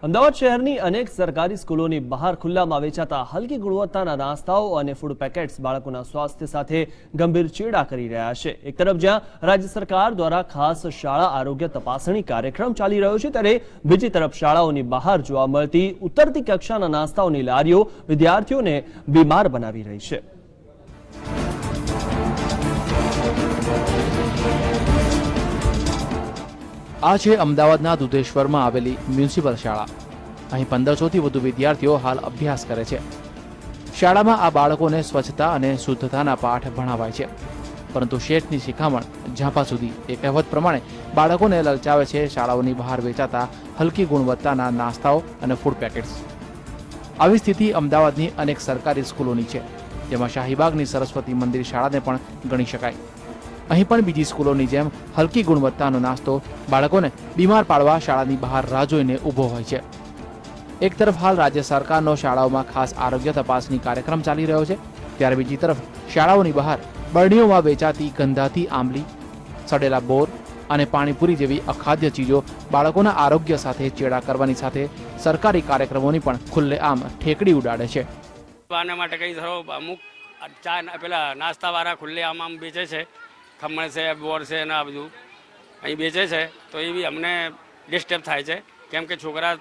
અમદાવાદ શહેરની અનેક સરકારી સ્કૂલોની બહાર ખુલ્લામાં વેચાતા હલકી ગુણવત્તાના નાસ્તાઓ અને ફૂડ પેકેટ્સ બાળકોના સ્વાસ્થ્ય સાથે ગંભીર ચેડા કરી રહ્યા છે। એક તરફ જ્યાં રાજ્ય સરકાર દ્વારા ખાસ શાળા આરોગ્ય તપાસણી કાર્યક્રમ ચાલી રહ્યો છે, ત્યારે બીજી તરફ શાળાઓની બહાર જોવા મળતી ઉતરતી કક્ષાના નાસ્તાઓની લારીઓ વિદ્યાર્થીઓને બીમાર બનાવી રહી છે। આ છે અમદાવાદના દુધેશ્વરમાં આવેલી મ્યુનિસિપલ શાળા। અહીં 1500થી વધુ વિદ્યાર્થીઓ હાલ અભ્યાસ કરે છે। શાળામાં આ બાળકોને સ્વચ્છતા અને શુદ્ધતાના પાઠ ભણાવાય છે, પરંતુ શેઠની શિખામણ ઝાંપા સુધી એ કહેવત પ્રમાણે બાળકોને લલચાવે છે શાળાઓની બહાર વેચાતા હલકી ગુણવત્તાના નાસ્તાઓ અને ફૂડ પેકેટ્સ। આવી સ્થિતિ અમદાવાદની અનેક સરકારી સ્કૂલોની છે, જેમાં શાહીબાગની સરસ્વતી મંદિર શાળાને પણ ગણી શકાય। અહીં પણ બીજી સ્કૂલોની જેમ હલકી ગુણવત્તાનો નાસ્તો બાળકોને બીમાર પાડવા શાળાની બહાર રાહ જોઈને ઊભો હોય છે। એક તરફ હાલ રાજ્ય સરકારનો શાળાઓમાં ખાસ આરોગ્ય તપાસણી કાર્યક્રમ ચાલી રહ્યો છે, ત્યારે બીજી તરફ શાળાઓની બહાર બરણીઓમાં વેચાતી ગંધાતી આંબલી, સડેલા બોર અને પાણીપુરી જેવી અખાદ્ય ચીજો બાળકોના આરોગ્ય સાથે ચેડા કરવાની સાથે સરકારી કાર્યક્રમોની પણ ખુલ્લેઆમ ઠેકડી ઉડાડે છે। આના માટે કઈ અમુક ચા પેલા નાસ્તાવાળા ખુલ્લેઆમ વેચે છે, ખમણ છે, બોર છે ને આ બધું અહીં વેચે છે, તો એ બી અમને ડિસ્ટર્બ થાય છે, કેમ કે છોકરા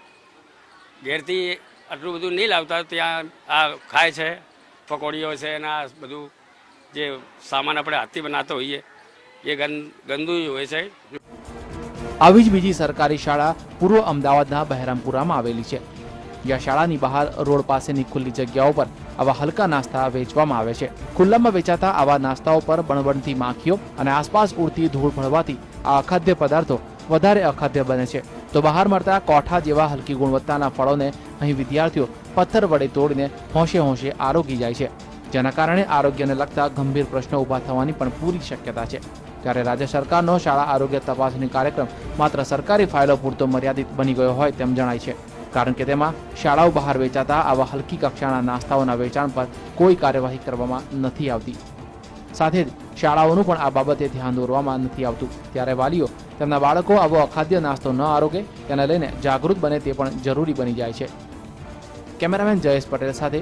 ઘેરથી આટલું બધું નહીં લાવતા, ત્યાં આ ખાય છે, પકોડીઓ છે ને આ બધું જે સામાન આપણે હાથથી બનાવતા હોઈએ એ ગંદુ હોય છે। આવી જ બીજી સરકારી શાળા પૂર્વ અમદાવાદના બહેરામપુરામાં આવેલી છે, જ્યાં શાળાની બહાર રોડ પાસેની ખુલ્લી જગ્યાઓ પર આવા હલકા નાસ્તા વેચવામાં આવે છે। ખુલ્લામાં વેચાતા આવા નાસ્તાઓ પર બણબણતી માખીઓ અને આસપાસ ઉડતી ધૂળ ભળવાથી આ અખાદ્ય પદાર્થો વધારે અખાદ્ય બને છે, તો બહાર મળતા કોઠા જેવા હલકી ગુણવત્તાના ફળોને અહીં વિદ્યાર્થીઓ પથ્થર વડે તોડીને હોંશે હોંશે આરોગી જાય છે, જેના કારણે આરોગ્યને લગતા ગંભીર પ્રશ્નો ઊભા થવાની પણ પૂરી શક્યતા છે। ત્યારે રાજ્ય સરકારનો શાળા આરોગ્ય તપાસણી કાર્યક્રમ માત્ર સરકારી ફાઇલો પૂરતો મર્યાદિત બની ગયો હોય તેમ જણાય છે, કારણ કે તેમાં શાળાઓ બહાર વેચાતા આવા હલકી કક્ષાના નાસ્તાઓના વેચાણ પર કોઈ કાર્યવાહી કરવામાં નથી આવતી, સાથે જ શાળાઓનું પણ આ બાબતે ધ્યાન દોરવામાં નથી આવતું। ત્યારે વાલીઓ તેમના બાળકો આવો અખાદ્ય નાસ્તો ન આરોગે તેને લઈને જાગૃત બને તે પણ જરૂરી બની જાય છે। કેમેરામેન જયેશ પટેલ સાથે